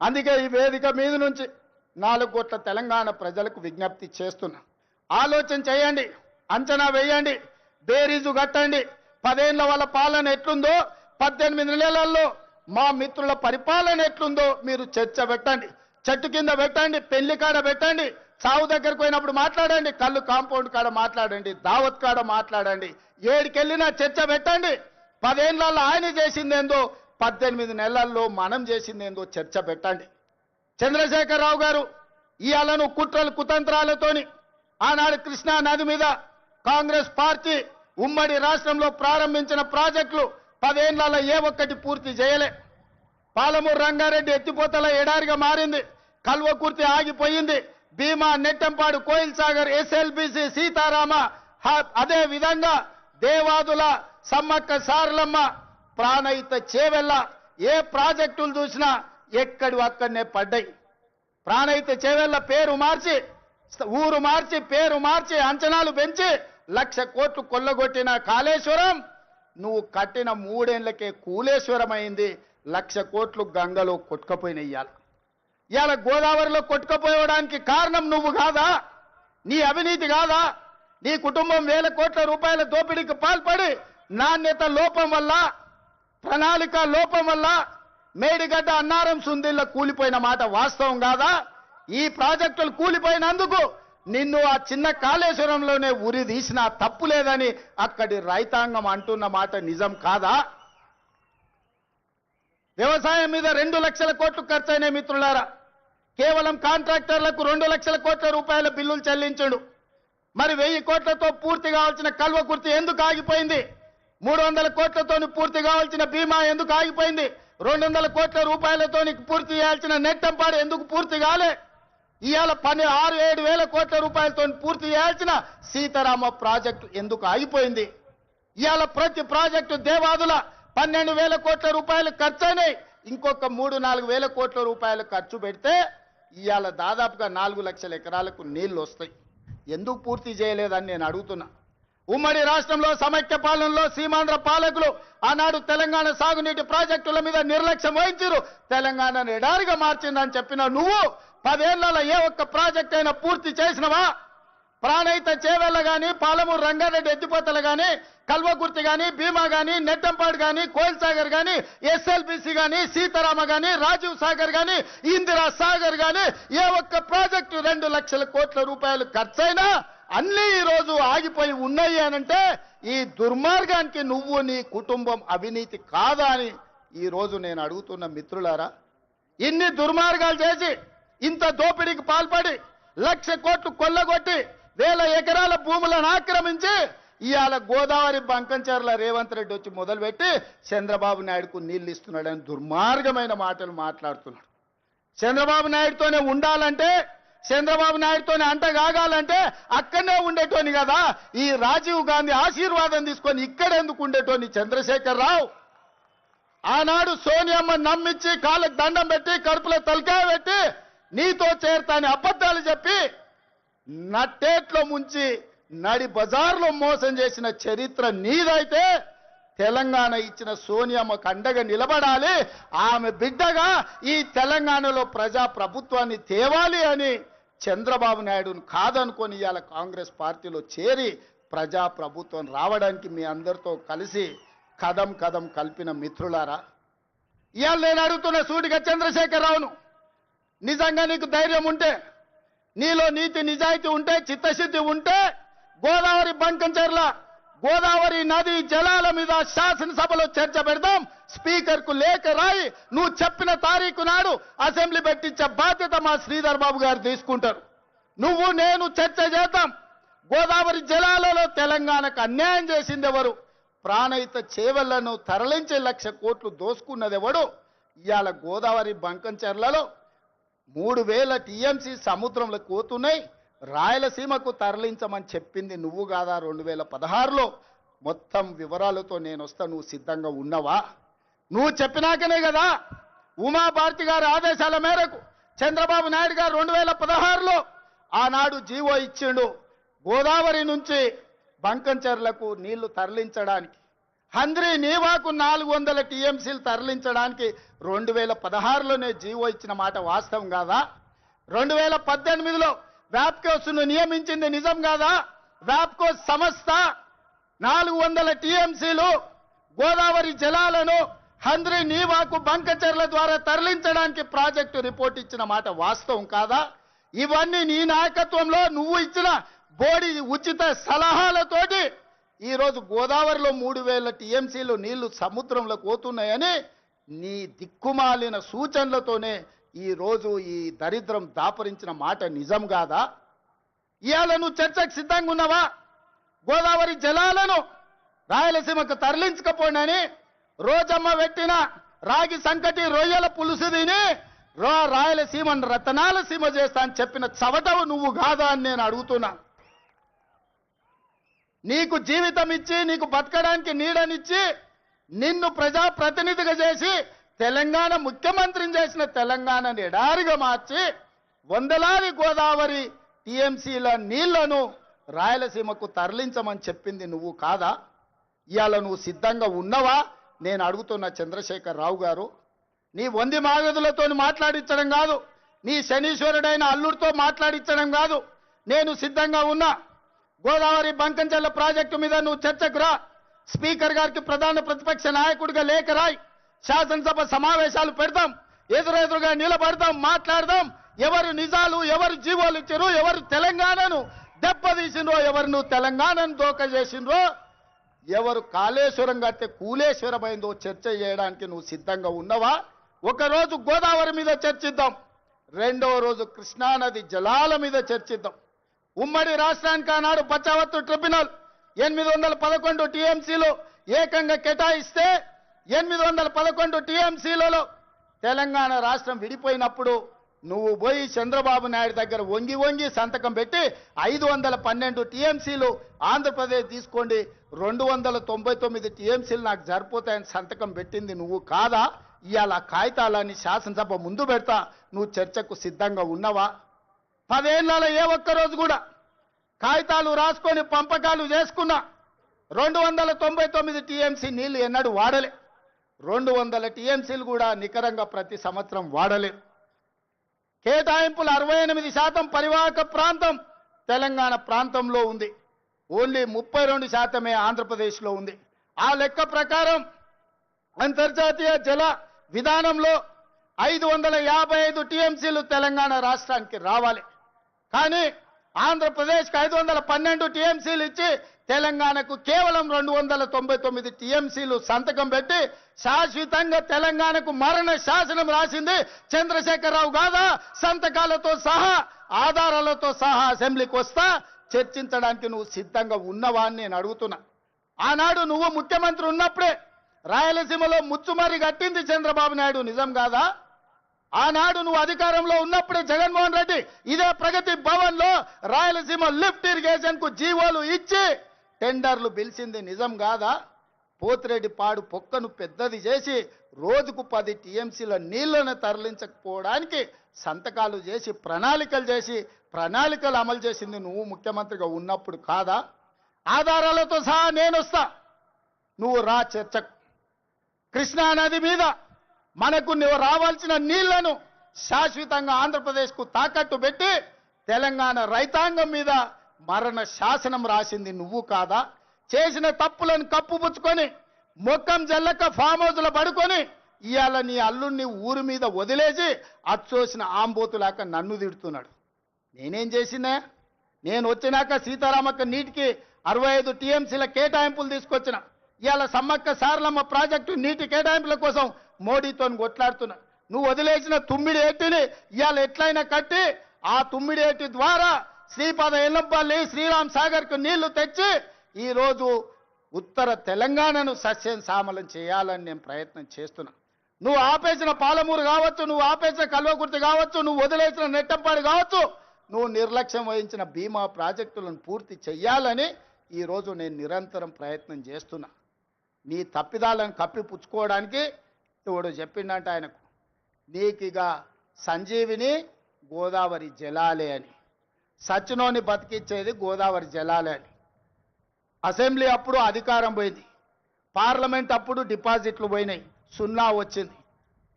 అందుకే ఈ వేదిక మీద నుంచి 4 కోట్ల తెలంగాణ ప్రజలకు విజ్ఞప్తి చేస్తున్నా. ఆలోచన చేయండి, అంచనా వేయండి, బేరీజు కట్టండి. 10 ఏళ్ల వాళ్ళ పాలన ఎట్లుందో, 18 నెలల్లో మా మిత్రుల పరిపాలన ఎట్లుందో మీరు చర్చ పెట్టండి. చెట్టు కింద పెట్టండి, పెళ్లి కాడ పెట్టండి, చావు దగ్గరకు పోయినప్పుడు మాట్లాడండి, కళ్ళు కాంపౌండ్ కాడ మాట్లాడండి, దావత్ కాడ మాట్లాడండి, ఏడికెళ్ళినా చర్చ పెట్టండి. 10 ఏళ్లలో ఆయన చేసిందేందో, 18 నెలల్లో మనం చేసిందేందో చర్చ పెట్టండి. చంద్రశేఖరరావు గారు ఇయాలను కుట్రలు కుతంత్రాలతోని ఆనాడు కృష్ణా నది మీద కాంగ్రెస్ పార్టీ ఉమ్మడి రాష్ట్రంలో ప్రారంభించిన ప్రాజెక్టులు 10 ఏళ్లలో ఏ ఒక్కటి పూర్తి చేయలే. పాలమూరు రంగారెడ్డి ఎత్తిపోతల ఎడారిగా మారింది, కల్వకుర్తి ఆగిపోయింది, భీమా, నెట్టంపాడు, కోయిల్ సాగర్, ఎస్ఎల్బిసి, సీతారామ, అదే విధంగా దేవాదుల, సమ్మక్క సారలమ్మ, ప్రాణహిత చేవెళ్ళ, ఏ ప్రాజెక్టులు చూసినా ఎక్కడి అక్కడనే పడ్డాయి. ప్రాణహిత చేవెళ్ళ పేరు మార్చి, ఊరు మార్చి, పేరు మార్చి, అంచనాలు పెంచి 1,00,000 కోట్లు కొల్లగొట్టిన కాళేశ్వరం నువ్వు కట్టిన 3 ఏళ్లకే కూలేశ్వరం అయింది. 1,00,000 కోట్లు గంగలో కొట్టుకపోయినయ్యాలి. ఇవాళ గోదావరిలో కొట్టుకపోవడానికి కారణం నువ్వు కాదా? నీ అవినీతి కాదా? నీ కుటుంబం 1,000 కోట్ల రూపాయల దోపిడీకి పాల్పడి నాణ్యత లోపం వల్ల, ప్రణాళిక లోపం వల్ల మేడిగడ్డ, అన్నారం, సుందిళ్ళ కూలిపోయిన మాట వాస్తవం కాదా? ఈ ప్రాజెక్టులు కూలిపోయినందుకు నిన్ను ఆ చిన్న కాళేశ్వరంలోనే ఉరి తీసినా తప్పు లేదని అక్కడి రైతాంగం అంటున్న మాట నిజం కాదా? వ్యవసాయం మీద 2 లక్షల కోట్లు ఖర్చయినాయి మిత్రులారా. కేవలం కాంట్రాక్టర్లకు 2 లక్షల కోట్ల రూపాయల బిల్లులు చెల్లించాడు. మరి 1000 కోట్లతో పూర్తి కావాల్సిన కల్వకుర్తి ఎందుకు ఆగిపోయింది? 300 కోట్లతో పూర్తి కావాల్సిన భీమా ఎందుకు ఆగిపోయింది? 200 కోట్ల రూపాయలతో పూర్తి చేయాల్సిన నెట్టంపాడు ఎందుకు పూర్తి కాలే? ఇవాళ 6-7 వేల కోట్ల రూపాయలతో పూర్తి చేయాల్సిన సీతారామ ప్రాజెక్టు ఎందుకు ఆగిపోయింది? ఇవాళ ప్రతి ప్రాజెక్టు దేవాదుల 12,000 కోట్ల రూపాయలు ఖర్చయినాయి. ఇంకొక 3-4 వేల కోట్ల రూపాయలు ఖర్చు పెడితే ఇవాళ దాదాపుగా 4 లక్షల ఎకరాలకు నీళ్లు వస్తాయి. ఎందుకు పూర్తి చేయలేదని నేను అడుగుతున్నా. ఉమ్మడి రాష్ట్రంలో సమైక్య పాలనలో సీమాంధ్ర పాలకులు ఆనాడు తెలంగాణ సాగునీటి ప్రాజెక్టుల మీద నిర్లక్ష్యం వహించారు, తెలంగాణను ఎడారిగా మార్చిందని చెప్పిన నువ్వు 10 ఏళ్లలో ఏ ఒక్క ప్రాజెక్ట్ అయినా పూర్తి చేసినవా? ప్రాణహిత చేవెళ్ళ కానీ, పాలమూరు రంగారెడ్డి ఎత్తిపోతలు కానీ, కల్వకుర్తి కానీ, భీమా కానీ, నెట్టంపాడు కానీ, కోయిల్ సాగర్ కానీ, ఎస్ఎల్బిసి కానీ, సీతారామ కానీ, రాజీవ్ సాగర్ కానీ, ఇందిరా సాగర్ కానీ ఏ ఒక్క ప్రాజెక్టు 2 లక్షల కోట్ల రూపాయలు ఖర్చైనా అన్నీ ఈరోజు ఆగిపోయి ఉన్నాయి అనంటే ఈ దుర్మార్గానికి నువ్వు, నీ కుటుంబం అవినీతి కాదా అని ఈరోజు నేను అడుగుతున్న మిత్రులారా. ఇన్ని దుర్మార్గాలు చేసి, ఇంత దోపిడీకి పాల్పడి, 1,00,000 కోట్లు కొల్లగొట్టి, 1000 ఎకరాల భూములను ఆక్రమించి ఇవాళ గోదావరి బంకంచెర్ల రేవంత్ రెడ్డి వచ్చి మొదలుపెట్టి చంద్రబాబు నాయుడుకు నీళ్లు ఇస్తున్నాడని దుర్మార్గమైన మాటలు మాట్లాడుతున్నాడు. చంద్రబాబు నాయుడుతోనే ఉండాలంటే, చంద్రబాబు నాయుడుతోనే అంటగాగాలంటే అక్కడనే ఉండేటోని కదా. ఈ రాజీవ్ గాంధీ ఆశీర్వాదం తీసుకొని ఇక్కడెందుకు ఉండేటోని చంద్రశేఖరరావు? ఆనాడు సోనియమ్మ నమ్మించి కాళ్ళకు దండం పెట్టి, కడుపులో తలకాయ పెట్టి నీతో చేరతాని అబద్ధాలు చెప్పి నట్టేట్లో ముంచి నడి బజార్లో మోసం చేసిన చరిత్ర నీదైతే తెలంగాణ ఇచ్చిన సోనియమ్మకు అండగా నిలబడాలి. ఆమె బిడ్డగా ఈ తెలంగాణలో ప్రజా ప్రభుత్వాన్ని తేవాలి అని చంద్రబాబు నాయుడును కాదనుకొని ఇవాళ కాంగ్రెస్ పార్టీలో చేరి ప్రజా ప్రభుత్వం రావడానికి మీ అందరితో కలిసి కదం కదం కలిపిన మిత్రులారా. ఇవాళ నేను అడుగుతున్న సూటిగా చంద్రశేఖరరావును, నిజంగా నీకు ధైర్యం ఉంటే, నీలో నీతి నిజాయితీ ఉంటే, చిత్తశుద్ధి ఉంటే గోదావరి బంకంచెర్ల గోదావరి నది జలాల మీద శాసనసభలో చర్చ పెడదాం. స్పీకర్కు లేఖ రాయి, నువ్వు చెప్పిన తారీఖు నాడు అసెంబ్లీ పెట్టించే బాధ్యత మా శ్రీధర్ బాబు గారు తీసుకుంటారు. నువ్వు నేను చర్చ చేద్దాం. గోదావరి జలాలలో తెలంగాణకు అన్యాయం చేసింది ఎవరు? ప్రాణహిత చేవెళ్లను తరలించే 1,00,000 కోట్లు దోసుకున్నది ఎవడు? ఇవాళ గోదావరి బంకంచెర్లలో 3,000 టీఎంసీ సముద్రంలో పోతున్నాయి. రాయలసీమకు తరలించమని చెప్పింది నువ్వు కాదా? 2016లో మొత్తం వివరాలతో నేను వస్తా, నువ్వు సిద్ధంగా ఉన్నవా? నువ్వు చెప్పినాకనే కదా ఉమాభారతి గారి ఆదేశాల మేరకు చంద్రబాబు నాయుడు గారు 2016లో ఆనాడు జీవో ఇచ్చిండు గోదావరి నుంచి బంకంచెర్లకు నీళ్లు తరలించడానికి. హంద్రీ నీవాకు 400 టీఎంసీలు తరలించడానికి 2016లోనే జీవో ఇచ్చిన మాట వాస్తవం కాదా? 2018లో వ్యాప్కోస్ను నియమించింది నిజం కాదా? వ్యాప్కో సంస్థ 400 టీఎంసీలు గోదావరి జలాలను హంద్రీ నీవాకు బంకచెర్ల ద్వారా తరలించడానికి ప్రాజెక్టు రిపోర్ట్ ఇచ్చిన మాట వాస్తవం కాదా? ఇవన్నీ నీ నాయకత్వంలో నువ్వు ఇచ్చిన బోడి ఉచిత సలహాలతోటి ఈరోజు గోదావరిలో 3000 టీఎంసీలు నీళ్లు సముద్రంలోకి పోతున్నాయని నీ దిక్కుమాలిన సూచనలతోనే ఈరోజు ఈ దరిద్రం దాపరించిన మాట నిజం కాదా? ఇవాళ నువ్వు చర్చకు సిద్ధంగా ఉన్నావా? గోదావరి జలాలను రాయలసీమకు తరలించకపోయినని రోజమ్మ పెట్టిన రాగి సంకటి రొయ్యల పులుసు తిని రాయలసీమను రతనాల సీమ చేస్తా అని చెప్పిన చవటవు నువ్వు కాదా అని నేను అడుగుతున్నా. నీకు జీవితం ఇచ్చి నీకు బతకడానికి నీడనిచ్చి నిన్ను ప్రజాప్రతినిధిగా చేసి తెలంగాణ ముఖ్యమంత్రిని చేసిన తెలంగాణని ఎడారిగా మార్చి వందలాది గోదావరి టీఎంసీల నీళ్లను రాయలసీమకు తరలించమని చెప్పింది నువ్వు కాదా? ఇవాళ నువ్వు సిద్ధంగా ఉన్నవా నేను అడుగుతున్న చంద్రశేఖర్ రావు గారు. నీ వంది మాగదులతో మాట్లాడించడం కాదు, నీ శనీశ్వరుడైన అల్లుడితో మాట్లాడించడం కాదు. నేను సిద్ధంగా ఉన్నా. గోదావరి బంకంచెర్ల ప్రాజెక్టు మీద నువ్వు చర్చకు రా. స్పీకర్ గారికి ప్రధాన ప్రతిపక్ష నాయకుడిగా లేఖ రాయి. శాసనసభ సమావేశాలు పెడతాం, ఎదురెదురుగా నిలబడతాం, మాట్లాడదాం. ఎవరు నిజాలు, ఎవరు జీవోలు ఇచ్చారు, ఎవరు తెలంగాణను దెబ్బతీసిండ్రో, ఎవరు నువ్వు తెలంగాణను దోక చేసిండ్రో, ఎవరు కాళేశ్వరం కడితే కూలేశ్వరమైందో చర్చ చేయడానికి నువ్వు సిద్ధంగా ఉన్నవా? ఒకరోజు గోదావరి మీద చర్చిద్దాం, రెండో రోజు కృష్ణానది జలాల మీద చర్చిద్దాం. ఉమ్మడి రాష్ట్రానికి ఆనాడు బచావత్తు ట్రిబ్యునల్ 811 టీఎంసీలు ఏకంగా కేటాయిస్తే 811 టీఎంసీలలో తెలంగాణ రాష్ట్రం విడిపోయినప్పుడు నువ్వు పోయి చంద్రబాబు నాయుడు దగ్గర వంగి వంగి సంతకం పెట్టి 512 టీఎంసీలు ఆంధ్రప్రదేశ్ తీసుకోండి, 299 టీఎంసీలు నాకు సరిపోతాయని సంతకం పెట్టింది నువ్వు కాదా? ఇవాళ కాగితాలని శాసనసభ ముందు పెడతా, నువ్వు చర్చకు సిద్ధంగా ఉన్నవా? 10 ఏళ్లలో ఏ ఒక్కరోజు కూడా కాగితాలు రాసుకొని పంపకాలు చేసుకున్నా 299 టీఎంసీ నీళ్లు ఎన్నడూ వాడలే. 200 టీఎంసీలు కూడా నికరంగా ప్రతి సంవత్సరం వాడలే. కేటాయింపులు 68% పరివాహక ప్రాంతం తెలంగాణ ప్రాంతంలో ఉంది, ఓన్లీ 32% ఆంధ్రప్రదేశ్లో ఉంది. ఆ లెక్క ప్రకారం అంతర్జాతీయ జల విధానంలో 555 టీఎంసీలు తెలంగాణ రాష్ట్రానికి రావాలి. కానీ ఆంధ్రప్రదేశ్కి 512 టీఎంసీలు ఇచ్చి తెలంగాణకు కేవలం 299 టీఎంసీలు సంతకం పెట్టి శాశ్వతంగా తెలంగాణకు మరణ శాసనం రాసింది చంద్రశేఖరరావు కాదా? సంతకాలతో సహా ఆధారాలతో సహా అసెంబ్లీకి వస్తా, చర్చించడానికి నువ్వు సిద్ధంగా ఉన్నవా అని నేను అడుగుతున్నా. ఆనాడు నువ్వు ముఖ్యమంత్రి ఉన్నప్పుడే రాయలసీమలో ముచ్చుమరి కట్టింది చంద్రబాబు నాయుడు, నిజం కాదా? ఆనాడు నువ్వు అధికారంలో ఉన్నప్పుడే జగన్మోహన్ రెడ్డి ఇదే ప్రగతి భవన్ లో రాయలసీమ లిఫ్ట్ ఇరిగేషన్ కు జీవోలు ఇచ్చి టెండర్లు పిలిచింది, నిజం కాదా? పోతిరెడ్డి పాడు పొక్కను పెద్దది చేసి రోజుకు 10 టీఎంసీల నీళ్లను తరలించకపోవడానికి సంతకాలు చేసి ప్రణాళికలు అమలు చేసింది నువ్వు ముఖ్యమంత్రిగా ఉన్నప్పుడు కాదా? ఆధారాలతో సహా నేను వస్తా, నువ్వు రా చర్చకు. కృష్ణా నది మీద మనకు నువ్వు రావాల్సిన నీళ్లను శాశ్వతంగా ఆంధ్రప్రదేశ్కు తాకట్టు పెట్టి తెలంగాణ రైతాంగం మీద మరణ శాసనం రాసింది నువ్వు కాదా? చేసిన తప్పులను కప్పుపుచ్చుకొని మొక్కం జల్లక ఫామ్ హౌస్లో పడుకొని ఇవాళ నీ అల్లుడిని ఊరి మీద వదిలేసి అచ్చోసిన ఆంబోతులాక నన్ను తిడుతున్నాడు. నేనేం చేసినా? నేను వచ్చినాక సీతారామక్క నీటికి 65 టీఎంసీల కేటాయింపులు తీసుకొచ్చిన. ఇవాళ సమ్మక్క సారలమ్మ ప్రాజెక్టు నీటి కేటాయింపుల కోసం మోడీతో కొట్లాడుతున్నా. నువ్వు వదిలేసిన తుమ్మిడి ఏటిని ఇవాళ ఎట్లయినా కట్టి ఆ తుమ్మిడి ఏటి ద్వారా శ్రీపాద ఎల్లంపల్లి శ్రీరామ్ సాగర్కు నీళ్లు తెచ్చి ఈరోజు ఉత్తర తెలంగాణను సస్యం సామలం చేయాలని నేను ప్రయత్నం చేస్తున్నా. నువ్వు ఆపేసిన పాలమూరు కావచ్చు, నువ్వు ఆపేసిన కల్వకుర్తి కావచ్చు, నువ్వు వదిలేసిన నెట్టంపాడు కావచ్చు, నువ్వు నిర్లక్ష్యం వహించిన భీమా ప్రాజెక్టులను పూర్తి చెయ్యాలని ఈరోజు నేను నిరంతరం ప్రయత్నం చేస్తున్నా. నీ తప్పిదాలను కప్పిపుచ్చుకోవడానికి ఇవాడు చెప్పిండంట ఆయనకు, నీకిగా సంజీవిని గోదావరి జలాలే అని, సచ్చినోని బతికిచ్చేది గోదావరి జలాలే అని. అసెంబ్లీ అప్పుడు అధికారం పోయింది, పార్లమెంట్ అప్పుడు డిపాజిట్లు పోయినాయి, 0 వచ్చింది.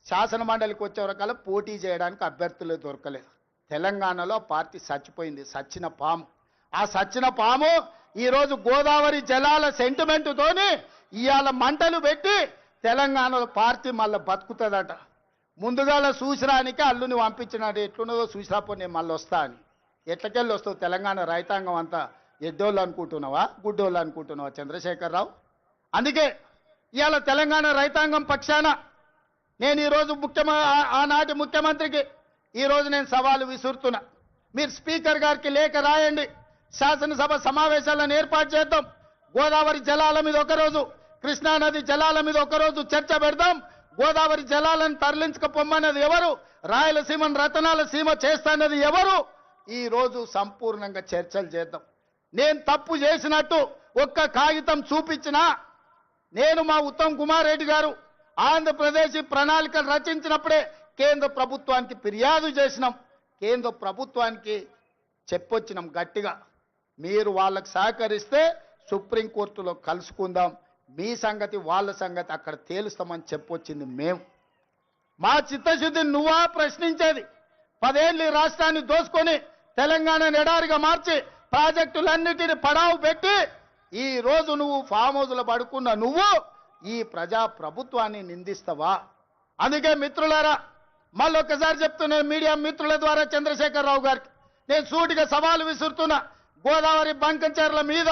శాసన మండలికి వచ్చే వరకల్లా పోటీ చేయడానికి అభ్యర్థులు దొరకలేదు. తెలంగాణలో పార్టీ చచ్చిపోయింది, సచ్చిన పాము. ఆ సచ్చిన పాము ఈరోజు గోదావరి జలాల సెంటిమెంటుతోని ఇవాళ మంటలు పెట్టి తెలంగాణలో పార్టీ మళ్ళీ బతుకుతుందట. ముందుగాల చూసిరానికి అల్లుని పంపించినాడు, ఎట్లున్నదో చూసిరాపో నేను మళ్ళీ వస్తా అని. ఎట్లకెళ్ళి వస్తావు? తెలంగాణ రైతాంగం అంతా ఎడ్డోళ్ళు అనుకుంటున్నావా, గుడ్డోళ్ళు అనుకుంటున్నావా చంద్రశేఖరరావు? అందుకే ఇవాళ తెలంగాణ రైతాంగం పక్షాన నేను ఈరోజు ఆనాటి ముఖ్యమంత్రికి ఈరోజు నేను సవాలు విసురుతున్నా. మీరు స్పీకర్ గారికి లేఖ రాయండి, శాసనసభ సమావేశాలను ఏర్పాటు చేద్దాం. గోదావరి జలాల మీద ఒకరోజు, కృష్ణానది జలాల మీద ఒకరోజు చర్చ పెడదాం. గోదావరి జలాలను తరలించకపోమన్నది ఎవరు? రాయలసీమను రతనాల సీమ చేస్తానది ఎవరు? ఈ రోజు సంపూర్ణంగా చర్చలు చేద్దాం. నేను తప్పు చేసినట్టు ఒక్క కాగితం చూపించినా, నేను మా ఉత్తమ్ కుమార్ రెడ్డి గారు ఆంధ్రప్రదేశ్ ప్రణాళికలు రచించినప్పుడే కేంద్ర ప్రభుత్వానికి ఫిర్యాదు చేసినాం, కేంద్ర ప్రభుత్వానికి చెప్పొచ్చినాం గట్టిగా. మీరు వాళ్ళకు సహకరిస్తే సుప్రీంకోర్టులో కలుసుకుందాం, మీ సంగతి వాళ్ళ సంగతి అక్కడ తేలుస్తామని చెప్పొచ్చింది మేము. మా చిత్తశుద్ధిని నువ్వా ప్రశ్నించేది? 10 ఏళ్ళు ఈ రాష్ట్రాన్ని దోసుకొని తెలంగాణను ఎడారిగా మార్చి ప్రాజెక్టులన్నిటిని పడావు పెట్టి ఈ రోజు నువ్వు ఫామ్ హౌస్లో పడుకున్న నువ్వు ఈ ప్రజా ప్రభుత్వాన్ని నిందిస్తావా? అందుకే మిత్రులారా, మళ్ళొక్కసారి చెప్తున్నా మీడియా మిత్రుల ద్వారా చంద్రశేఖరరావు గారికి నేను సూటిగా సవాలు విసురుతున్నా. గోదావరి బంకంచెర్ల మీద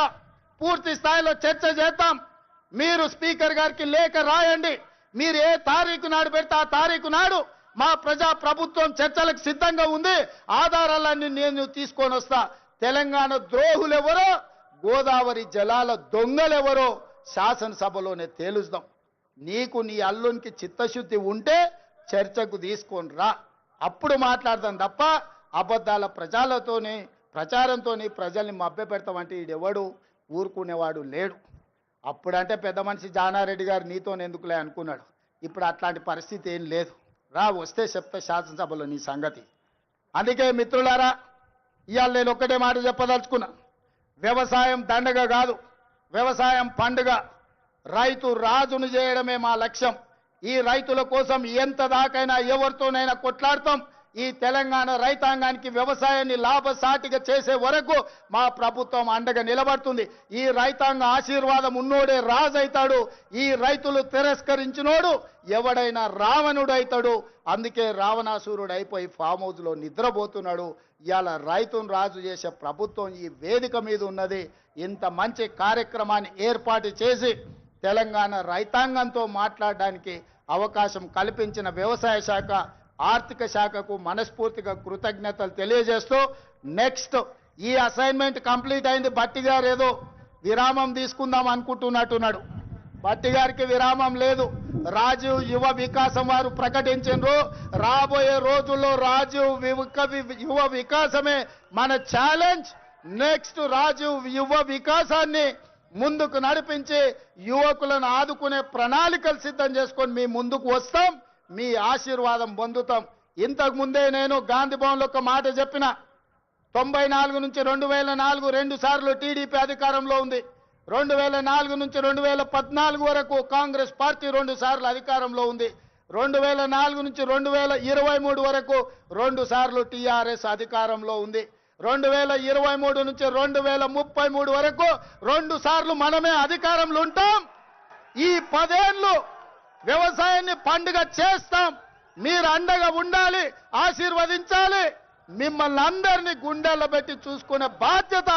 పూర్తి స్థాయిలో చర్చ చేద్దాం. మీరు స్పీకర్ గారికి లేఖ రాయండి. మీరు ఏ తారీఖు నాడు పెడితే ఆ తారీఖు నాడు మా ప్రజా ప్రభుత్వం చర్చలకు సిద్ధంగా ఉంది. ఆధారాలన్నీ నేను తీసుకొని వస్తా. తెలంగాణ ద్రోహులెవరో, గోదావరి జలాల దొంగలెవరో శాసనసభలోనే తేలుస్తాం. నీకు నీ అల్లునికి చిత్తశుద్ధి ఉంటే చర్చకు తీసుకొని రా, అప్పుడు మాట్లాడదాం తప్ప అబద్ధాల ప్రచారంతో ప్రజల్ని మభ్యపెడతామంటే ఈడెవడు ఊరుకునేవాడు లేడు. అప్పుడంటే పెద్ద మనిషి జానారెడ్డి గారు నీతోనెందుకులే అనుకున్నాడు. ఇప్పుడు అట్లాంటి పరిస్థితి ఏం లేదు. రా, వస్తే చెప్తా శాసనసభలో నీ సంగతి. అందుకే మిత్రులారా, ఇవాళ నేను ఒక్కటే మాట చెప్పదలుచుకున్నా. వ్యవసాయం దండగ కాదు, వ్యవసాయం పండుగ. రైతు రాజును చేయడమే మా లక్ష్యం. ఈ రైతుల కోసం ఎంత దాకైనా ఎవరితోనైనా కొట్లాడతాం. ఈ తెలంగాణ రైతాంగానికి వ్యవసాయాన్ని లాభసాటిగా చేసే వరకు మా ప్రభుత్వం అండగా నిలబడుతుంది. ఈ రైతాంగ ఆశీర్వాదం ఉన్నోడే రాజు అవుతాడు. ఈ రైతులు తిరస్కరించినోడు ఎవడైనా రావణుడు అవుతాడు. అందుకే రావణాసురుడు అయిపోయి ఫామ్ హౌస్లో నిద్రపోతున్నాడు. ఇవాళ రైతును రాజు చేసే ప్రభుత్వం ఈ వేదిక మీద ఉన్నది. ఇంత మంచి కార్యక్రమాన్ని ఏర్పాటు చేసి తెలంగాణ రైతాంగంతో మాట్లాడడానికి అవకాశం కల్పించిన వ్యవసాయ శాఖ, ఆర్థిక శాఖకు మనస్ఫూర్తిగా కృతజ్ఞతలు తెలియజేస్తూ, నెక్స్ట్ ఈ అసైన్మెంట్ కంప్లీట్ అయింది. బట్టి గారు ఏదో విరామం తీసుకుందాం అనుకుంటున్నట్టున్నాడు. బట్టి గారికి విరామం లేదు. రాజీవ్ యువ వికాసం వారు ప్రకటించారు. రాబోయే రోజుల్లో రాజీవ్ యువ వికాసమే మన ఛాలెంజ్. నెక్స్ట్ రాజీవ్ యువ వికాసాన్ని ముందుకు నడిపించి యువకులను ఆదుకునే ప్రణాళికలు సిద్ధం చేసుకొని మీ ముందుకు వస్తాం. మీ ఆశీర్వాదం పొందుతాం. ఇంతకు ముందే నేను గాంధీ భవన్లో ఒక మాట చెప్పిన. 94 నుంచి 2004 2 సార్లు టీడీపీ అధికారంలో ఉంది. 2004 నుంచి 2014 వరకు కాంగ్రెస్ పార్టీ 2 సార్లు అధికారంలో ఉంది. 2004 నుంచి 2023 వరకు 2 సార్లు టీఆర్ఎస్ అధికారంలో ఉంది. 2023 నుంచి 2033 వరకు 2 సార్లు మనమే అధికారంలో ఉంటాం. ఈ 10 ఏళ్ళు వ్యవసాయాన్ని పండుగ చేస్తాం. మీరు అండగా ఉండాలి, ఆశీర్వదించాలి. మిమ్మల్ని అందరినీ గుండెల్లో పెట్టి చూసుకునే బాధ్యత